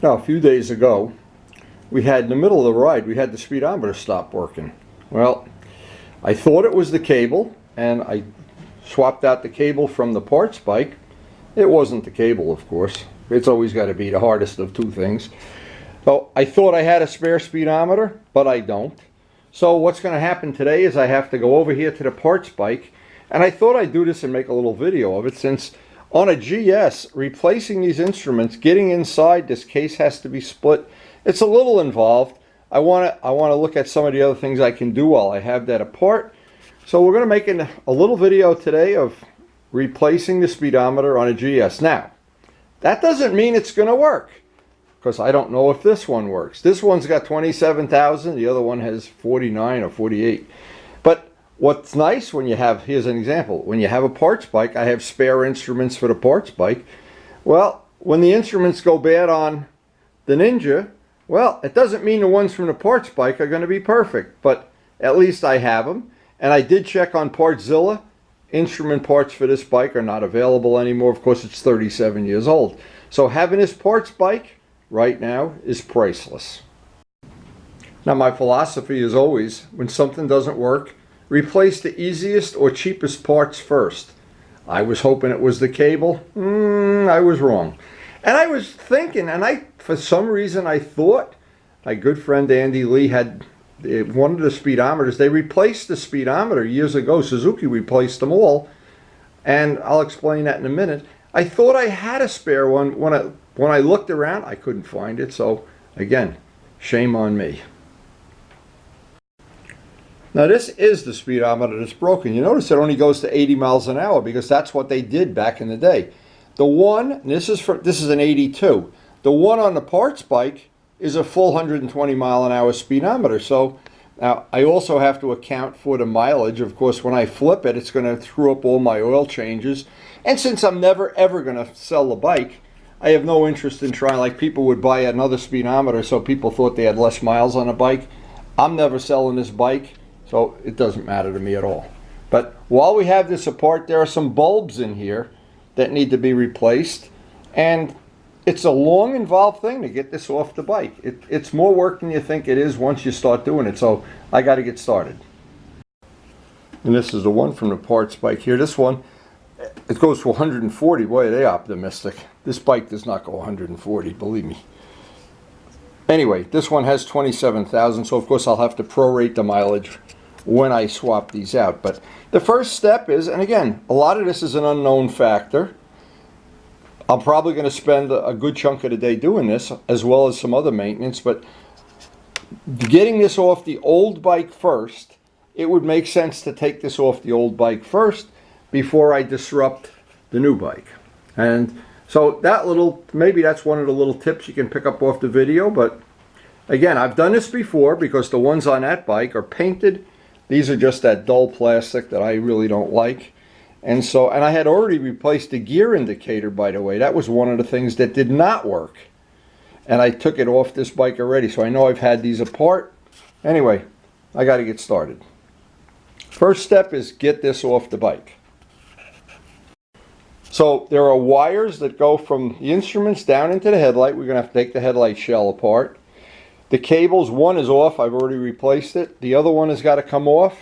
Now, a few days ago, we had in the middle of the ride, we had the speedometer stop working. Well, I thought it was the cable, and I swapped out the cable from the parts bike. It wasn't the cable, of course. It's always got to be the hardest of two things. So I thought I had a spare speedometer, but I don't. So what's going to happen today is I have to go over here to the parts bike, and I thought I'd do this and make a little video of it, since on a GS, replacing these instruments, getting inside this case has to be split. It's a little involved. I want to look at some of the other things I can do while I have that apart. So we're going to make a little video today of replacing the speedometer on a GS. Now, that doesn't mean it's going to work, because I don't know if this one works. This one's got 27,000, the other one has 49 or 48. But what's nice when you have, here's an example, when you have a parts bike, I have spare instruments for the parts bike. Well, when the instruments go bad on the Ninja, well, it doesn't mean the ones from the parts bike are going to be perfect, but at least I have them. And I did check on Partzilla. Instrument parts for this bike are not available anymore. Of course, it's 37 years old. So having this parts bike right now is priceless. Now, my philosophy is always, when something doesn't work, replace the easiest or cheapest parts first. I was hoping it was the cable. I was wrong. And I was thinking, and for some reason I thought my good friend Andy Lee had one of the speedometers. They replaced the speedometer years ago. Suzuki replaced them all, and I'll explain that in a minute. I thought I had a spare one. When I looked around, I couldn't find it. So again, shame on me. Now, this is the speedometer that's broken. You notice it only goes to 80 miles an hour because that's what they did back in the day. The one, this is an 82. The one on the parts bike is a full 120 mile an hour speedometer. So now I also have to account for the mileage. Of course, when I flip it, it's going to throw up all my oil changes. And since I'm never ever going to sell the bike, I have no interest in trying, like people would buy another speedometer so people thought they had less miles on a bike. I'm never selling this bike, so it doesn't matter to me at all. But while we have this apart, there are some bulbs in here that need to be replaced, and it's a long, involved thing to get this off the bike. It's more work than you think it is once you start doing it, so I got to get started. And this is the one from the parts bike here. This one, it goes to 140. Boy, are they optimistic. This bike does not go 140, believe me. Anyway, this one has 27,000, so of course I'll have to prorate the mileage when I swap these out. But the first step is, and again, a lot of this is an unknown factor. I'm probably going to spend a good chunk of the day doing this, as well as some other maintenance, but getting this off the old bike first, it would make sense to take this off the old bike first before I disrupt the new bike. And so maybe that's one of the little tips you can pick up off the video. But again, I've done this before because the ones on that bike are painted. These are just that dull plastic that I really don't like. And I had already replaced the gear indicator, by the way. That was one of the things that did not work. And I took it off this bike already, so I know I've had these apart. Anyway, I got to get started. First step is get this off the bike. So there are wires that go from the instruments down into the headlight. We're going to have to take the headlight shell apart. The cables, one is off. I've already replaced it. The other one has got to come off.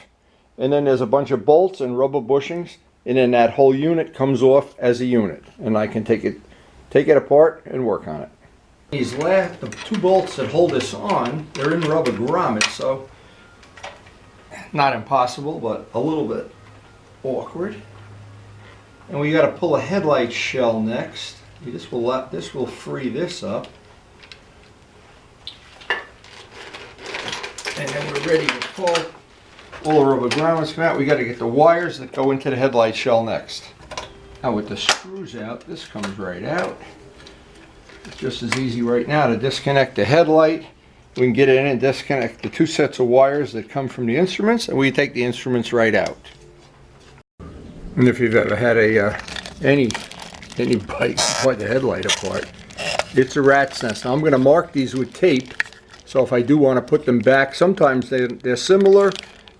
And then there's a bunch of bolts and rubber bushings. And then that whole unit comes off as a unit. And I can take it apart and work on it. The two bolts that hold this on, they're in rubber grommets, so not impossible, but a little bit awkward. And we got to pull a headlight shell next. This will free this up. And then we're ready to pull. All the rubber grommets come out. We got to get the wires that go into the headlight shell next. Now with the screws out, this comes right out. It's just as easy right now to disconnect the headlight. We can get it in and disconnect the two sets of wires that come from the instruments, and we take the instruments right out. And if you've ever had any bike quite the headlight apart, it's a rat's nest. Now I'm going to mark these with tape, so if I do want to put them back, sometimes they're similar.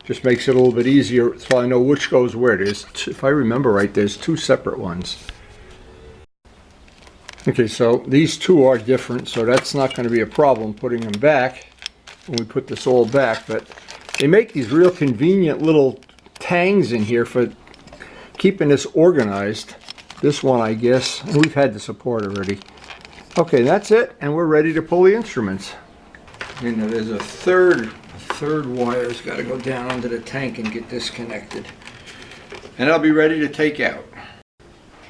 Just makes it a little bit easier so I know which goes where. If I remember right, there's two separate ones. Okay, so these two are different, so that's not going to be a problem putting them back when we put this all back. But they make these real convenient little tangs in here for keeping this organized. This one, I guess, and we've had the support already. Okay, that's it, and we're ready to pull the instruments. And there's a third wire's got to go down under the tank and get disconnected. And I'll be ready to take out.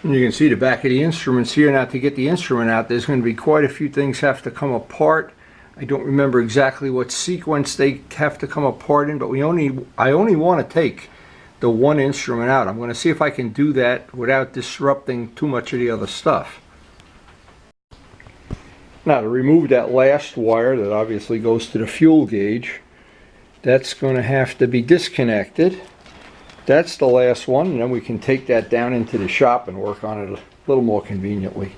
And you can see the back of the instruments here. Now, to get the instrument out, there's going to be quite a few things have to come apart. I don't remember exactly what sequence they have to come apart in, but I only want to take the one instrument out. I'm going to see if I can do that without disrupting too much of the other stuff. Now, to remove that last wire that obviously goes to the fuel gauge, that's going to have to be disconnected. That's the last one, and then we can take that down into the shop and work on it a little more conveniently.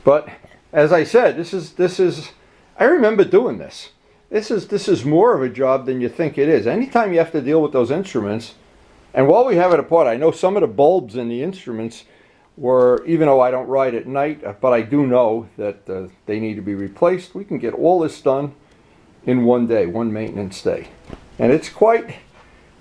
But as I said, this is I remember doing this. This is more of a job than you think it is. Anytime you have to deal with those instruments, and while we have it apart, I know some of the bulbs in the instruments were, even though I don't ride at night, but I do know that they need to be replaced. We can get all this done in one day, one maintenance day. And it's quite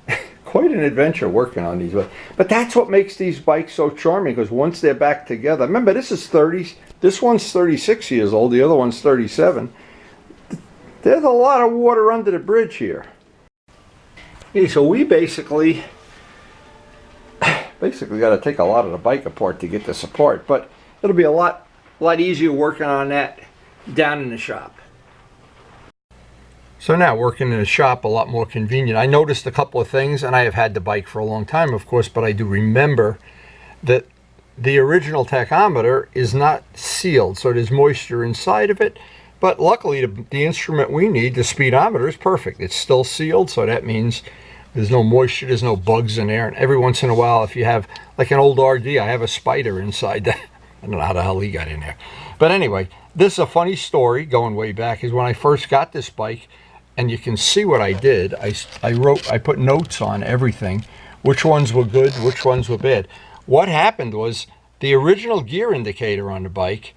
an adventure working on these. But that's what makes these bikes so charming, because once they're back together, remember this one's 36 years old, the other one's 37. There's a lot of water under the bridge here. Okay, so we basically got to take a lot of the bike apart to get this apart, but it'll be a lot easier working on that down in the shop. So now working in the shop, a lot more convenient. I noticed a couple of things, and I have had the bike for a long time, of course, but I do remember that the original tachometer is not sealed, so there's moisture inside of it. But luckily, the instrument we need, the speedometer, is perfect. It's still sealed, so that means there's no moisture, there's no bugs in there. And every once in a while, if you have, like an old RD, I have a spider inside that. I don't know how the hell he got in there. But anyway, this is a funny story going way back, is when I first got this bike, and you can see what I did. I put notes on everything, which ones were good, which ones were bad. What happened was the original gear indicator on the bike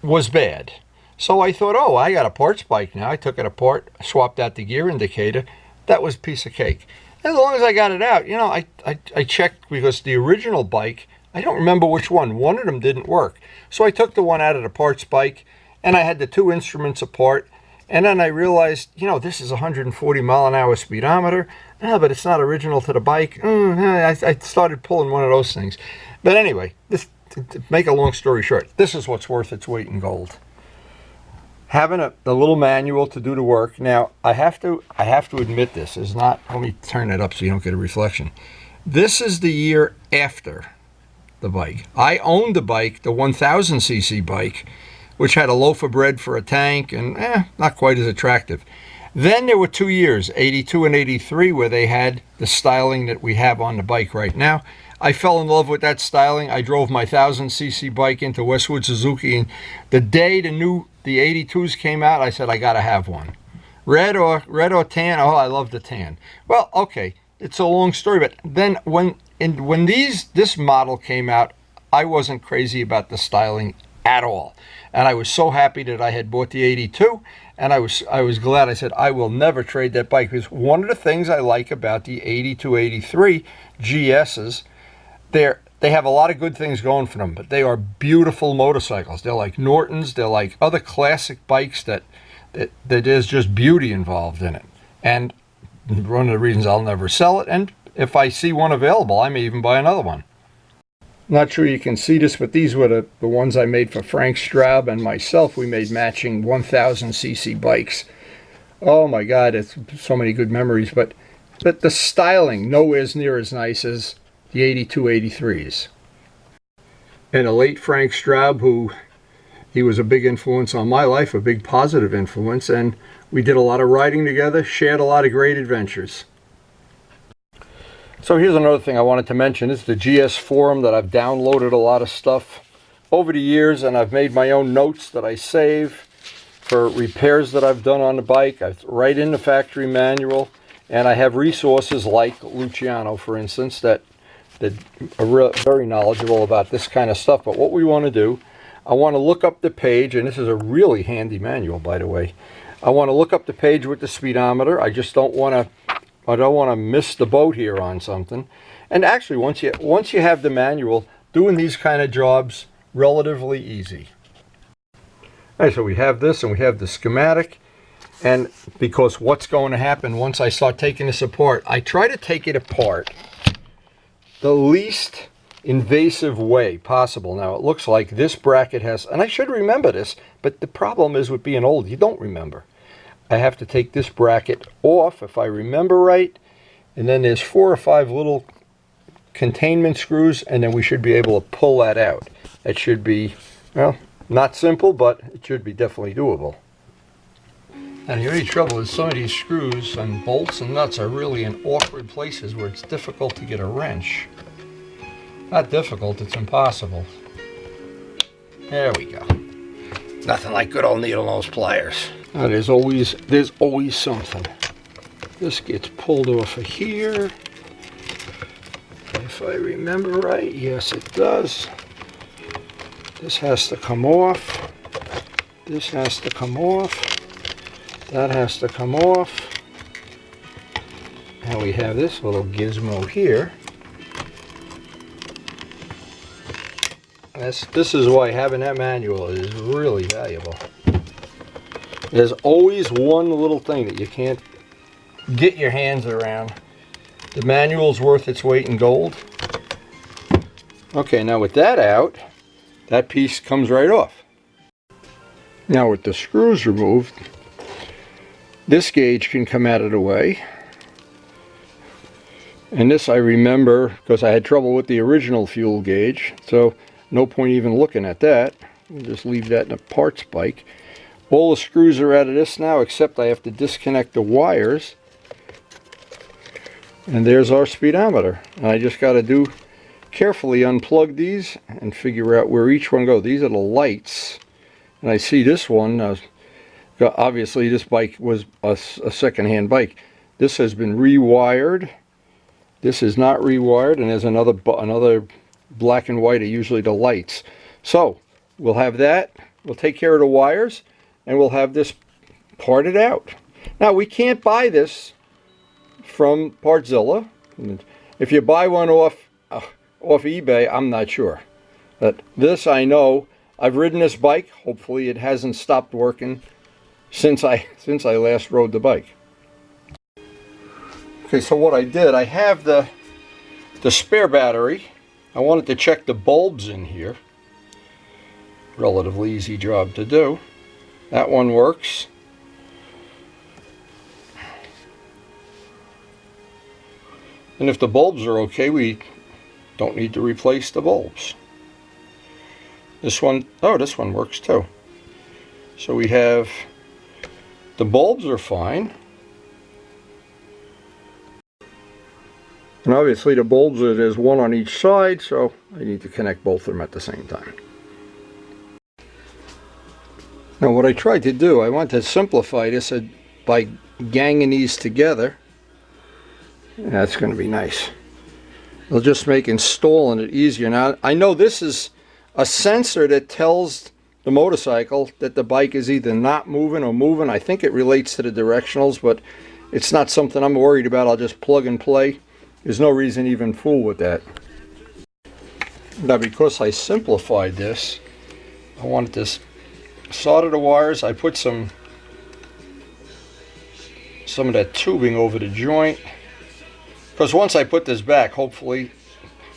was bad. So I thought, oh, I got a parts bike now. I took it apart, swapped out the gear indicator. That was a piece of cake. As long as I got it out, you know, I checked, because the original bike, I don't remember which one. One of them didn't work. So I took the one out of the parts bike, and I had the two instruments apart. And then I realized, you know, this is a 140 mile an hour speedometer. But it's not original to the bike. I started pulling one of those things. But anyway, to make a long story short, this is what's worth its weight in gold. Having the little manual to do the work. Now, I have to admit, this is not, let me turn it up so you don't get a reflection. This is the year after the bike. I owned the bike, the 1000cc bike, which had a loaf of bread for a tank and not quite as attractive. Then there were 2 years, 82 and 83, where they had the styling that we have on the bike right now. I fell in love with that styling. I drove my 1000cc bike into Westwood Suzuki, and the day the 82s came out, I said, I gotta have one. Red or tan? Oh, I love the tan. Well, okay, it's a long story, but then when this model came out, I wasn't crazy about the styling at all. And I was so happy that I had bought the 82, and I was glad. I said, I will never trade that bike, because one of the things I like about the 82, 83 GSs, they have a lot of good things going for them, but they are beautiful motorcycles. They're like Nortons. They're like other classic bikes that there's just beauty involved in it. And one of the reasons I'll never sell it, and if I see one available, I may even buy another one. Not sure you can see this, but these were the ones I made for Frank Straub and myself. We made matching 1000cc bikes. Oh my God, it's so many good memories, but the styling nowhere near as nice as the 82, 83s. And the late Frank Straub, he was a big influence on my life, a big positive influence, and we did a lot of riding together, shared a lot of great adventures. So here's another thing I wanted to mention. This is the GS forum that I've downloaded a lot of stuff over the years, and I've made my own notes that I save for repairs that I've done on the bike. I write in the factory manual, and I have resources like Luciano, for instance, that are very knowledgeable about this kind of stuff. But what we want to do, I want to look up the page, and this is a really handy manual, by the way. I want to look up the page with the speedometer. I just don't want to miss the boat here on something. And actually, once you have the manual, doing these kind of jobs relatively easy. All right, so we have this and we have the schematic. And because what's going to happen once I start taking this apart, I try to take it apart the least invasive way possible. Now it looks like this bracket has, and I should remember this, but the problem is with being old, you don't remember. I have to take this bracket off if I remember right, and then there's 4 or 5 little containment screws, and then we should be able to pull that out. That should be, well, not simple, but it should be definitely doable. And the only trouble is some of these screws and bolts and nuts are really in awkward places where it's difficult to get a wrench. Not difficult, it's impossible. There we go. Nothing like good old needle nose pliers. Now, there's always something. This gets pulled off of here. If I remember right, yes it does. This has to come off. This has to come off. That has to come off. Now we have this little gizmo here. This is why having that manual is really valuable. There's always one little thing that you can't get your hands around. The manual's worth its weight in gold. Okay, now with that out, that piece comes right off. Now with the screws removed, this gauge can come out of the way. And this I remember because I had trouble with the original fuel gauge, so no point even looking at that. We'll just leave that in a parts bike. All the screws are out of this now, except I have to disconnect the wires. And there's our speedometer. And I just got to carefully unplug these and figure out where each one goes. These are the lights. And I see this one, obviously this bike was a second-hand bike. This has been rewired. This is not rewired, and there's another black and white are usually the lights. So we'll have that. We'll take care of the wires, and we'll have this parted out. Now we can't buy this from Partzilla. If you buy one off eBay, I'm not sure. But this I know. I've ridden this bike. Hopefully it hasn't stopped working since I last rode the bike. Okay, so what I did, I have the spare battery. I wanted to check the bulbs in here. Relatively easy job to do. That one works. And if the bulbs are okay, we don't need to replace the bulbs. This one, oh, this one works too. So we have, the bulbs are fine. And obviously the bulbs, there's one on each side, so I need to connect both of them at the same time. Now what I tried to do, I want to simplify this by ganging these together. That's going to be nice. It'll just make installing it easier. Now I know this is a sensor that tells the motorcycle that the bike is either not moving or moving. I think it relates to the directionals, but it's not something I'm worried about. I'll just plug and play. There's no reason to even fool with that. Now because I simplified this, I wanted to solder the wires. I put some of that tubing over the joint. Because once I put this back, hopefully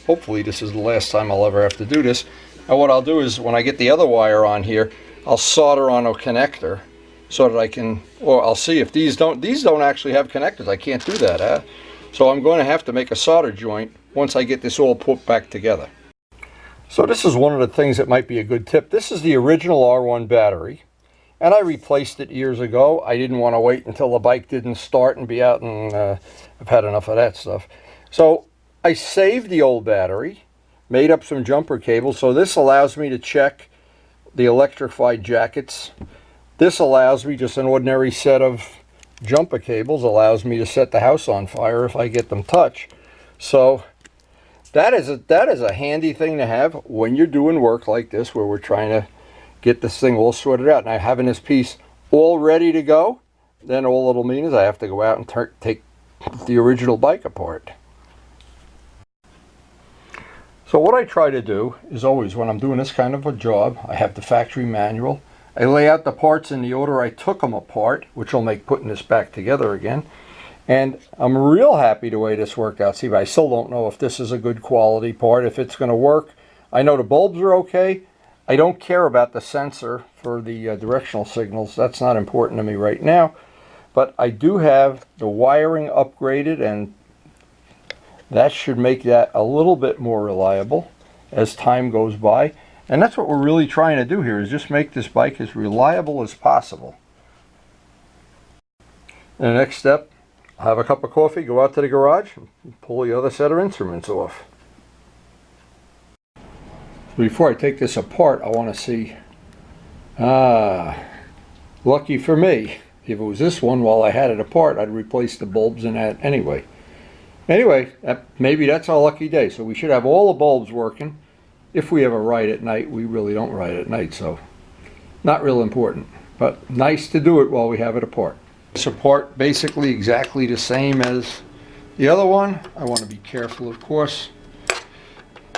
this is the last time I'll ever have to do this. And what I'll do is when I get the other wire on here, I'll solder on a connector so that I can, or I'll see if these don't actually have connectors. I can't do that, huh? So I'm going to have to make a solder joint once I get this all put back together. So this is one of the things that might be a good tip. This is the original R1 battery, and I replaced it years ago. I didn't want to wait until the bike didn't start and be out, and I've had enough of that stuff. So I saved the old battery, made up some jumper cables, so this allows me to check the electrified jackets. This allows me, just an ordinary set of jumper cables allows me to set the house on fire if I get them touched. So that is a handy thing to have when you're doing work like this where we're trying to get this thing all sorted out. Now having this piece all ready to go, then all it'll mean is I have to go out and take the original bike apart. So what I try to do is always, when I'm doing this kind of a job, I have the factory manual. I lay out the parts in the order I took them apart, which will make putting this back together again. And I'm real happy the way this worked out. See, but I still don't know if this is a good quality part, if it's going to work. I know the bulbs are okay. I don't care about the sensor for the directional signals. That's not important to me right now. But I do have the wiring upgraded, and that should make that a little bit more reliable as time goes by. And that's what we're really trying to do here, is just make this bike as reliable as possible. And the next step, I'll have a cup of coffee, go out to the garage, and pull the other set of instruments off. Before I take this apart, I want to see, lucky for me, if it was this one, while I had it apart, I'd replace the bulbs in that anyway. Anyway, maybe that's our lucky day. So we should have all the bulbs working. If we ever ride at night, we really don't ride at night, so not real important. But nice to do it while we have it apart. This apart basically exactly the same as the other one. I want to be careful, of course.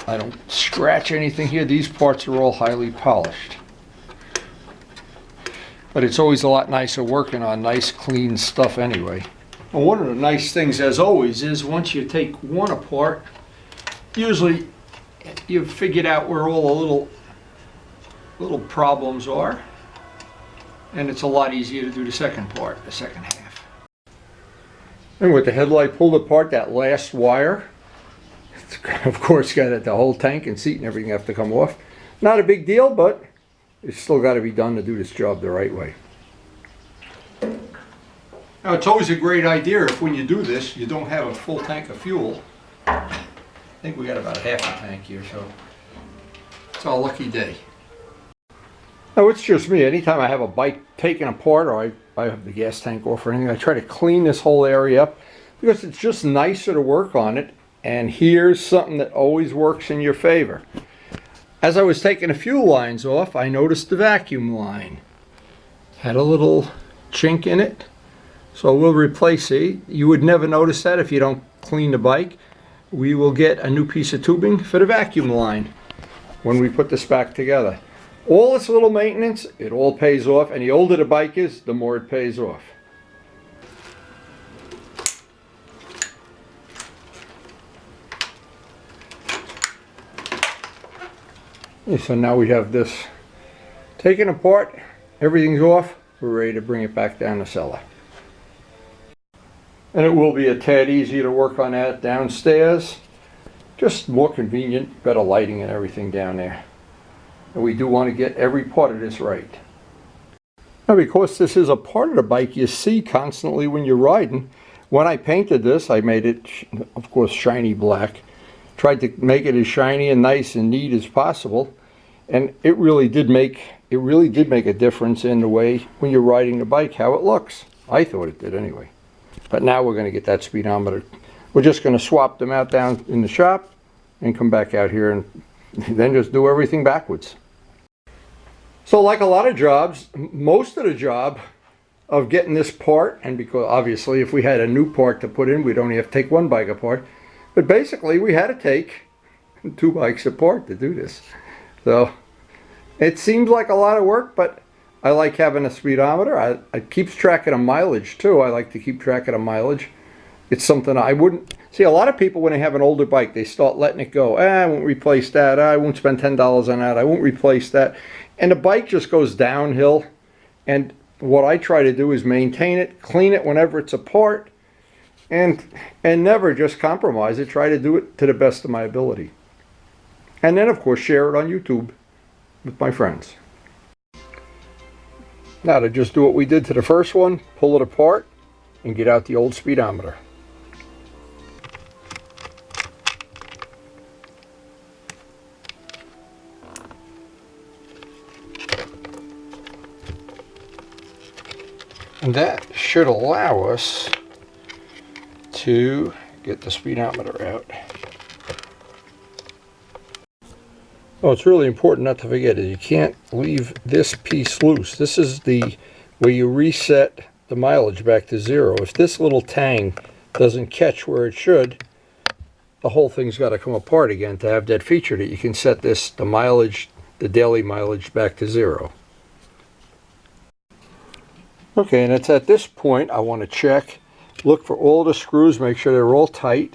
I don't scratch anything here. These parts are all highly polished. But it's always a lot nicer working on nice, clean stuff anyway. And one of the nice things, as always, is once you take one apart, usually you've figured out where all the little problems are, and it's a lot easier to do the second part, the second half. And with the headlight pulled apart, that last wire, it's, of course, got the whole tank and seat and everything have to come off. Not a big deal, but it's still got to be done to do this job the right way. Now, it's always a great idea if when you do this, you don't have a full tank of fuel. I think we got about half a tank here, so it's our lucky day. Now, it's just me. Anytime I have a bike taken apart, or I have the gas tank off or anything, I try to clean this whole area up because it's just nicer to work on it. And here's something that always works in your favor. As I was taking the fuel lines off, I noticed the vacuum line had a little chink in it. So we'll replace it. You would never notice that if you don't clean the bike. We will get a new piece of tubing for the vacuum line when we put this back together. All this little maintenance, it all pays off, and the older the bike is, the more it pays off. And so now we have this taken apart, everything's off, we're ready to bring it back down the cellar. And it will be a tad easier to work on that downstairs. Just more convenient, better lighting and everything down there. And we do want to get every part of this right. Now, because this is a part of the bike you see constantly when you're riding, when I painted this, I made it, of course, shiny black. Tried to make it as shiny and nice and neat as possible. And it really did make a difference in the way when you're riding the bike, how it looks. I thought it did anyway. But now we're going to get that speedometer. We're just going to swap them out down in the shop and come back out here and then just do everything backwards. So like a lot of jobs, most of the job of getting this part, and because obviously if we had a new part to put in, we'd only have to take one bike apart. But basically we had to take two bikes apart to do this. So it seems like a lot of work, but I like having a speedometer. It keeps track of the mileage too. I like to keep track of the mileage. It's something I wouldn't see. A lot of people, when they have an older bike, they start letting it go. I won't replace that. I won't spend $10 on that. I won't replace that. And the bike just goes downhill. And what I try to do is maintain it, clean it whenever it's apart, and never just compromise it. Try to do it to the best of my ability. And then, of course, share it on YouTube with my friends. Now to just do what we did to the first one, pull it apart and get out the old speedometer. And that should allow us to get the speedometer out. Oh, it's really important not to forget it. You can't leave this piece loose. This is the where you reset the mileage back to 0. If this little tang doesn't catch where it should, the whole thing's got to come apart again to have that feature that you can set the mileage, the daily mileage back to 0. Okay, and it's at this point I want to check, look for all the screws, make sure they're all tight.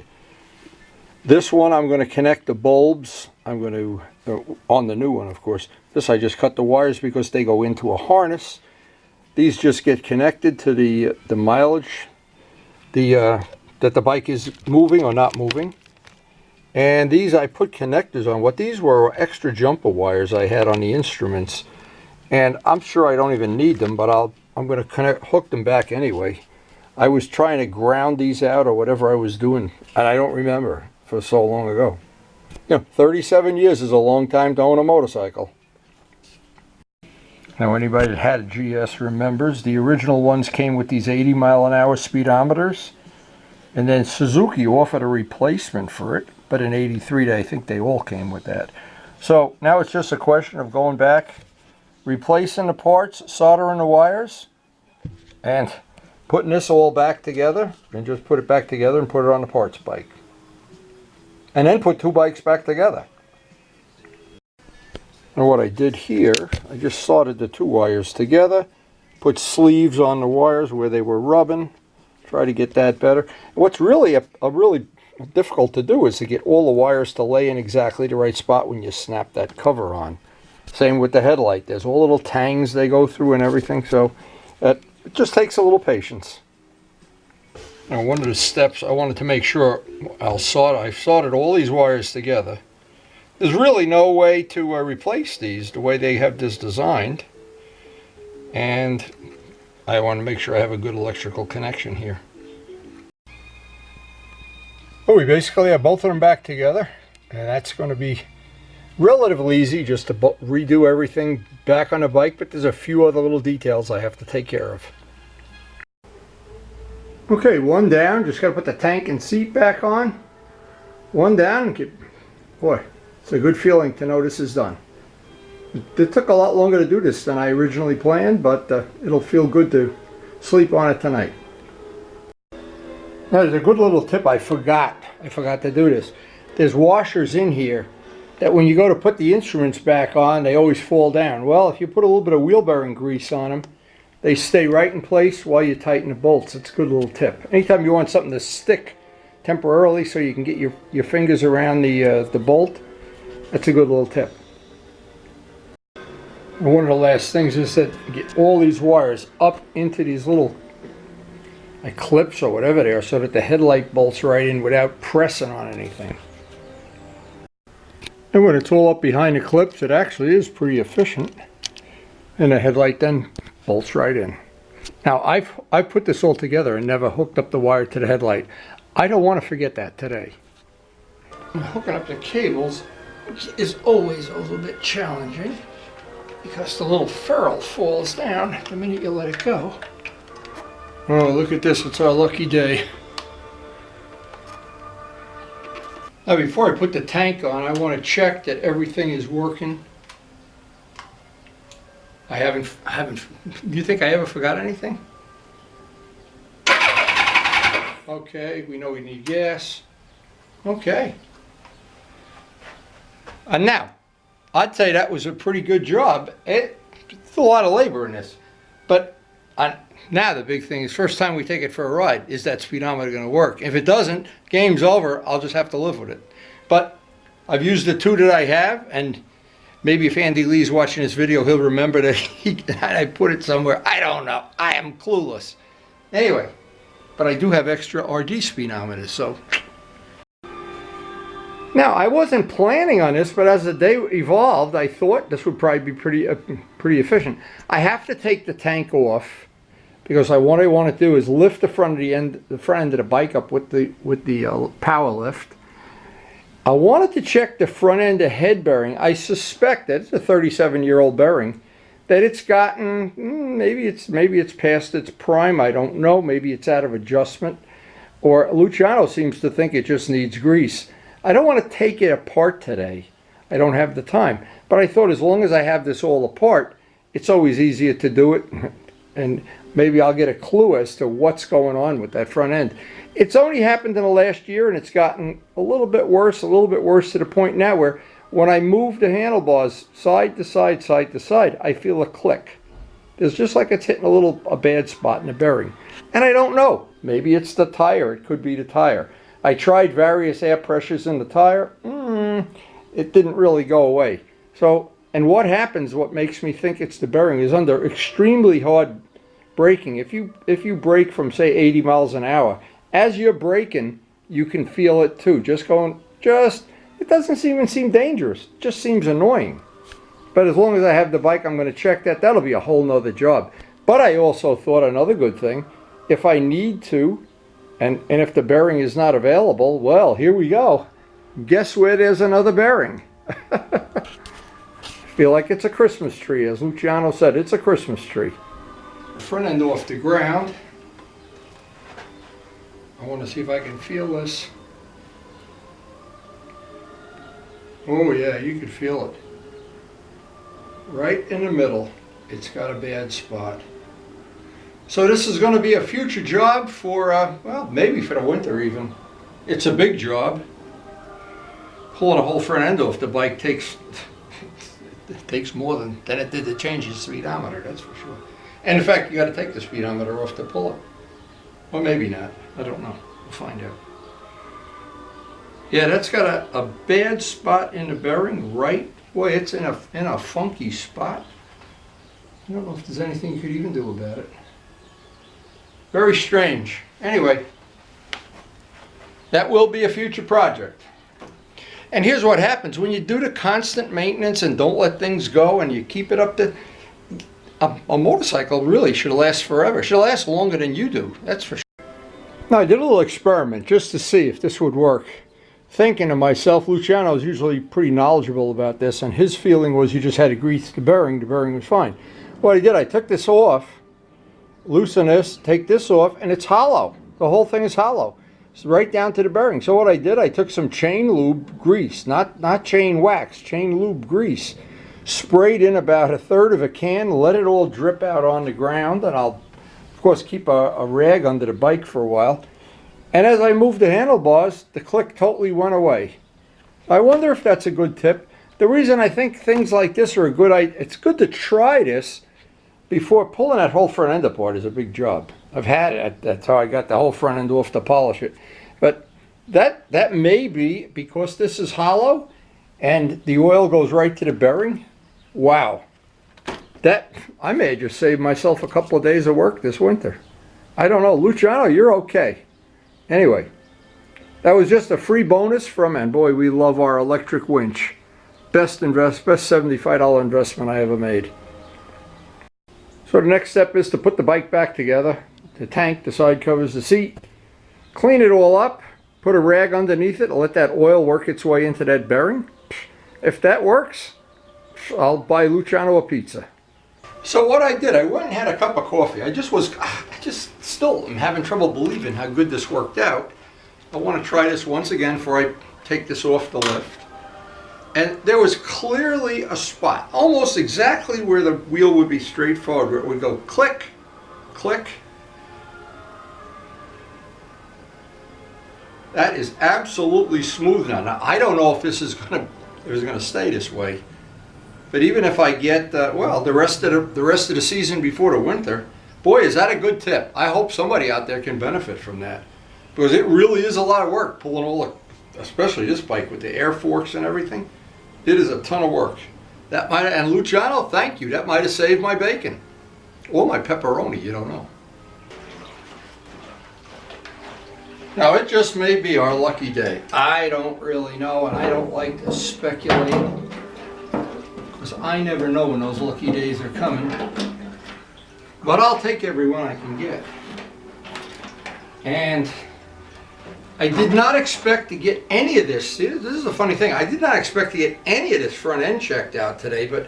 This one I'm going to connect the bulbs. I'm going to, on the new one of course. This I just cut the wires because they go into a harness. These just get connected to the mileage, that the bike is moving or not moving. And these I put connectors on. What these were extra jumper wires I had on the instruments. And I'm sure I don't even need them, but I'm going to hook them back anyway. I was trying to ground these out or whatever I was doing, and I don't remember for so long ago. 37 years is a long time to own a motorcycle. Now anybody that had a GS remembers, the original ones came with these 80-mile-an-hour speedometers, and then Suzuki offered a replacement for it, but in '83 I think they all came with that. So now it's just a question of going back, replacing the parts, soldering the wires, and putting this all back together, and just put it back together and put it on the parts bike. And then put two bikes back together. And what I did here, I just soldered the two wires together, put sleeves on the wires where they were rubbing, try to get that better. What's really really difficult to do is to get all the wires to lay in exactly the right spot when you snap that cover on. Same with the headlight. There's all little tangs they go through and everything, so it just takes a little patience. Now one of the steps I wanted to make sure I've soldered all these wires together. There's really no way to replace these the way they have this designed, and I want to make sure I have a good electrical connection here. Well, we basically have both of them back together, and that's going to be relatively easy just to redo everything back on the bike, but there's a few other little details I have to take care of. Okay, one down, just got to put the tank and seat back on. One down, boy, it's a good feeling to know this is done. It took a lot longer to do this than I originally planned, but it'll feel good to sleep on it tonight. Now there's a good little tip I forgot to do this. There's washers in here that when you go to put the instruments back on, they always fall down. Well, if you put a little bit of wheel bearing grease on them, they stay right in place while you tighten the bolts. It's a good little tip. Anytime you want something to stick temporarily so you can get your fingers around the bolt, that's a good little tip. And one of the last things is that you get all these wires up into these little clips or whatever they are so that the headlight bolts right in without pressing on anything. And when it's all up behind the clips, it actually is pretty efficient. And the headlight then bolts right in. Now I've put this all together and never hooked up the wire to the headlight. I don't want to forget that today. And hooking up the cables is always a little bit challenging because the little ferrule falls down the minute you let it go. Oh, look at this, it's our lucky day. Now before I put the tank on, I want to check that everything is working. I haven't, do you think I ever forgot anything? Okay, we know we need gas. Okay. And now, I'd say that was a pretty good job. It's a lot of labor in this. But now the big thing is, first time we take it for a ride, is that speedometer going to work? If it doesn't, game's over, I'll just have to live with it. But I've used the two that I have, and maybe if Andy Lee's watching this video, he'll remember that I put it somewhere. I don't know. I am clueless. Anyway, but I do have extra RD speedometers, so. Now, I wasn't planning on this, but as the day evolved, I thought this would probably be pretty efficient. I have to take the tank off because what I want to do is lift the front end of the bike up with the power lift. I wanted to check the front end of head bearing. I suspect that it's a 37-year-old bearing, that it's gotten, maybe it's past its prime, I don't know, maybe it's out of adjustment, or Luciano seems to think it just needs grease. I don't want to take it apart today. I don't have the time. But I thought as long as I have this all apart, it's always easier to do it, and maybe I'll get a clue as to what's going on with that front end. It's only happened in the last year, and it's gotten a little bit worse to the point now where when I move the handlebars side to side, I feel a click. It's just like it's hitting a bad spot in the bearing. And I don't know. Maybe it's the tire. It could be the tire. I tried various air pressures in the tire. It didn't really go away. So, and what happens, what makes me think it's the bearing, is under extremely hard braking. If you brake from, say, 80 miles an hour, as you're braking, you can feel it too. It doesn't even seem dangerous. It just seems annoying. But as long as I have the bike, I'm going to check that. That'll be a whole nother job. But I also thought another good thing, if I need to, and if the bearing is not available, well, here we go. Guess where there's another bearing? Feel like it's a Christmas tree. As Luciano said, it's a Christmas tree. Front end off the ground. I want to see if I can feel this. Oh yeah, you can feel it. Right in the middle, it's got a bad spot. So this is going to be a future job for, well, maybe for the winter even. It's a big job. Pulling a whole front end off the bike takes more than it did to change the speedometer, that's for sure. And in fact, you got to take the speedometer off to pull it. Or maybe not. I don't know. We'll find out. Yeah, that's got a bad spot in the bearing, right? Boy, it's in a funky spot. I don't know if there's anything you could even do about it. Very strange. Anyway, that will be a future project. And here's what happens when you do the constant maintenance and don't let things go and you keep it up to... A motorcycle really should last forever. Should last longer than you do, that's for sure. Now I did a little experiment just to see if this would work. Thinking to myself, Luciano is usually pretty knowledgeable about this, and his feeling was you just had to grease the bearing was fine. What I did, I took this off, loosen this, take this off, and it's hollow. The whole thing is hollow. It's right down to the bearing. So what I did, I took some chain lube grease, not chain wax, chain lube grease, sprayed in about 1/3 of a can, let it all drip out on the ground, and I'll, of course, keep a rag under the bike for a while. And as I moved the handlebars, the click totally went away. I wonder if that's a good tip. The reason I think things like this are a good idea, it's good to try this before pulling that whole front end apart is a big job. I've had it. That's how I got the whole front end off to polish it. But that may be because this is hollow and the oil goes right to the bearing. Wow. That, I may have just saved myself a couple of days of work this winter. I don't know. Luciano, you're okay. Anyway, that was just a free bonus from, and boy, we love our electric winch. Best $75 investment I ever made. So the next step is to put the bike back together. The tank, the side covers, the seat. Clean it all up. Put a rag underneath it and let that oil work its way into that bearing. If that works, I'll buy Luciano a pizza. So what I did, I went and had a cup of coffee. I just still am having trouble believing how good this worked out. I want to try this once again before I take this off the lift. And there was clearly a spot, almost exactly where the wheel would be straight forward, where it would go click, click. That is absolutely smooth now. Now I don't know if this is going to stay this way. But even if I get, well, the rest of the season before the winter, boy, is that a good tip. I hope somebody out there can benefit from that. Because it really is a lot of work pulling all the, especially this bike with the air forks and everything. It is a ton of work. That might, and Luciano, thank you. That might have saved my bacon. Or my pepperoni, you don't know. Now, it just may be our lucky day. I don't really know, and I don't like to speculate. Because I never know when those lucky days are coming. But I'll take every one I can get. And I did not expect to get any of this. See, this is a funny thing. I did not expect to get any of this front end checked out today, but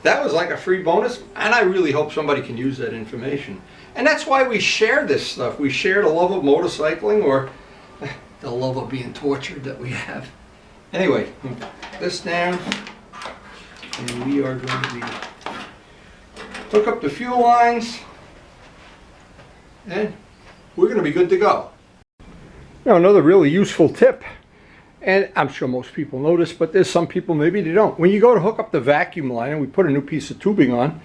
that was like a free bonus, and I really hope somebody can use that information. And that's why we share this stuff. We share the love of motorcycling, or the love of being tortured that we have. Anyway, put this down, and we are going to be hook up the fuel lines, and we're going to be good to go. Now, another really useful tip, and I'm sure most people know this, but there's some people maybe they don't. When you go to hook up the vacuum line, and we put a new piece of tubing on,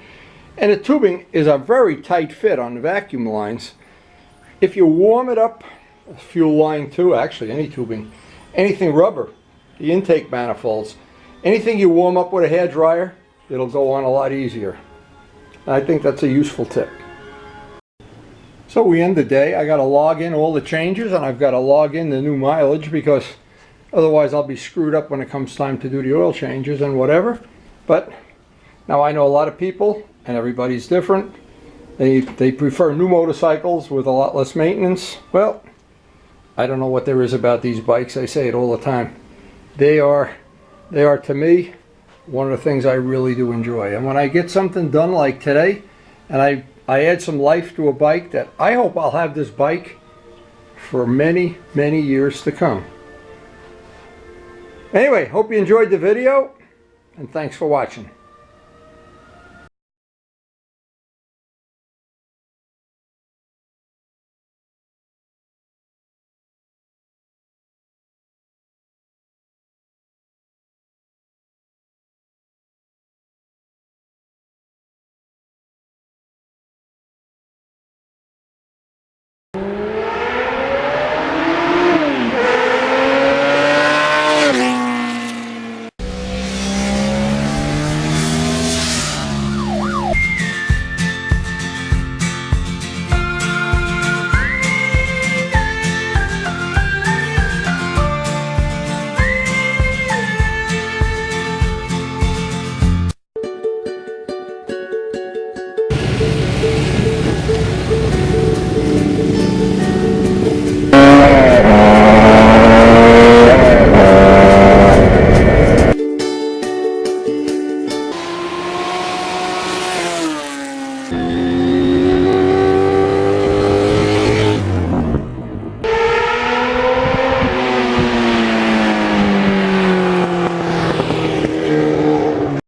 and the tubing is a very tight fit on the vacuum lines. If you warm it up, fuel line too, actually any tubing, anything rubber, the intake manifolds, anything you warm up with a hair dryer, it'll go on a lot easier. I think that's a useful tip. So we end the day. I got to log in all the changes, and I've got to log in the new mileage, because otherwise I'll be screwed up when it comes time to do the oil changes and whatever. But now I know a lot of people, and everybody's different. They prefer new motorcycles with a lot less maintenance. Well, I don't know what there is about these bikes. I say it all the time. They are to me one of the things I really do enjoy. And when I get something done like today, and I add some life to a bike, that I hope I'll have this bike for many, many years to come. Anyway, hope you enjoyed the video, and thanks for watching.